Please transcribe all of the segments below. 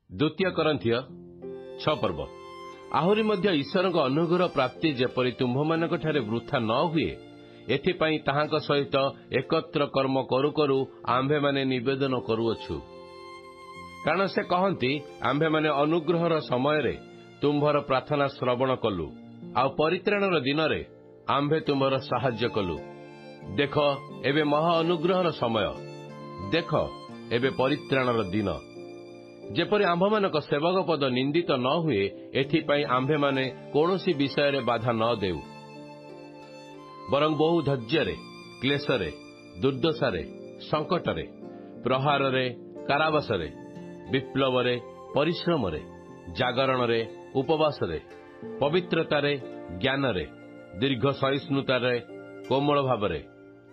द्वितीय करन्थिय 6 पर्व आहुरी मध्य ईश्वरଙ୍କ अनुग्रह प्राप्ति जेपरि तुम्भमानଙ୍କଠାରେ वृथा न हुए एथिपाई ताहाଙ୍କ सहित एकत्र कर्म करू करू आम्भेमाने निवेदन करूअछु। कारण से कहନ୍ତି आम्भेमाने अनुग्रहर समୟରେ तुम्भर प्रार्थना श्रवण कलु आ परित्राणर दिनरे आम्भे तुम्भर साहाय्य कलु। देख एबे महा अनुग्रहर समय, देख एबे परित्राणर दिन। जेपरि आम्भमानक सेवक पद निंदित न हुए एथिपाई आम्भेमाने कौनसी विषय बाधा न देउ, बरं बहु धैर्य क्लेशरे दुर्दशारे संकटरे प्रहारे कारावासरे विप्लवरे परिश्रमरे जागरणरे उपवासरे पवित्रतारे ज्ञानरे दीर्घ सहिष्णुतारे कोमल भावरे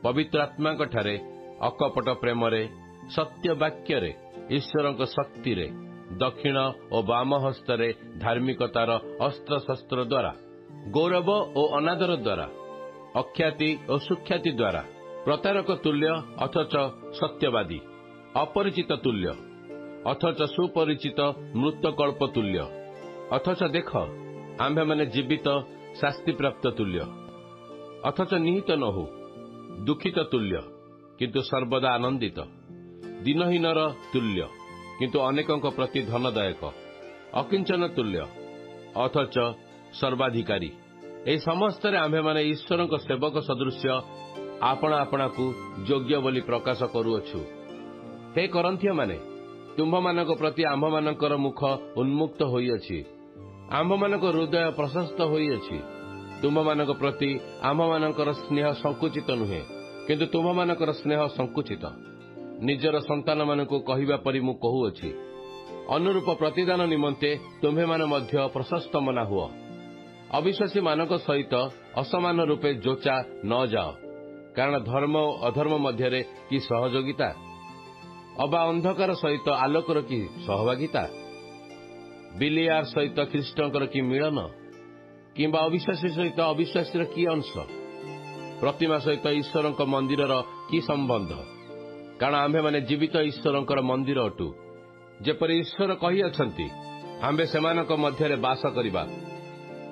पवित्र आत्माଙ୍କଠାରେ अकपट प्रेमरे सत्य वाक्यरे ईश्वरଙ୍କ शक्तिरे दक्षिण और वाम हस्तरे धार्मिकतार अस्त्र शस्त्र द्वारा गौरव और अनादर द्वारा अख्याति और सुख्याति द्वारा प्रतारक तुल्य अथच सत्यवादी अपरिचित तुल्य अथच सुपरिचित मृतकल्प तुल्य अथच देख आम्भे माने जीवित शास्ति प्राप्त तुल्य अथच निहित न हो दुखित तुल्य किंतु सर्वदा आनंदित दिनहीनर तुल्य किंतु अनेकों प्रति धनदायक अकिंचन तुल्य अथच सर्वाधिकारी एही समस्तरे आम्भे माने ईश्वरଙ୍କ सेवक सदृश्य आपणा आपणा को योग्य बोली प्रकाश करूअछु। हे करन्थिय माने तुम्भमानଙ୍କ प्रति आम्भमानଙ୍କର मुख उन्मुक्त होइअछि, आम्भमानଙ୍କ हृदय प्रशस्त होइअछि। तुम्भमानଙ୍କ प्रति आम्भमानଙ୍କର स्नेह संकुचित नुहे किंतु तुम्भमानଙ୍କର स्नेह संकुचित। निजर संतान मानकु कहिबा परि मु कहुअछि, अनुरूप प्रतिदान निमंते तुम्भे माने मध्य प्रशस्त मना हुआ। अविश्वासी मानक सहित असमान रूपे जोचा न जाओ, कारण धर्म और अधर्म मध्य कि सहयोगिता अबा अंधकार सहित आलोकर कि सहभागिता, बिलियार सहित ख्रीष्टंकर कि मिलन किंबा अविश्वासी सहित अविश्वासी कि अंश, प्रतिमा सहित ईश्वर मंदिर कि संबंध। कारण आम्भे माने जीवित ईश्वर मंदिर अटू, जेपरि ईश्वर कहि अछंती आम्भे सेमानक मध्यरे बास करिबा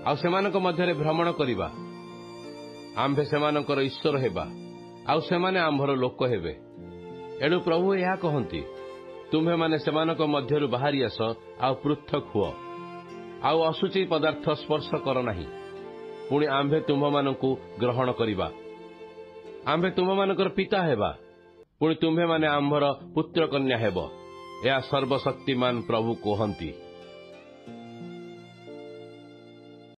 आउ सेमानक मध्यरे भ्रमण करिबा। आम्भे सेमानकर ईश्वर हेबा आउ सेमाने आम्भर लोक हेबे। एणु प्रभु यह कहती तुम्भे माने सेमानक मध्यरु बाहरी आस आउ पृथक हुओ आउ अशुचि पदार्थ स्पर्श कर नाही, पुणी आम्भे तुम्भमानंकु ग्रहण करिबा। आम्भे तुम्भमानकर पिता हेबा, पुणी तुम्भे माने आम्भर पुत्र कन्या हेब। यह सर्वशक्तिमान प्रभु कहती।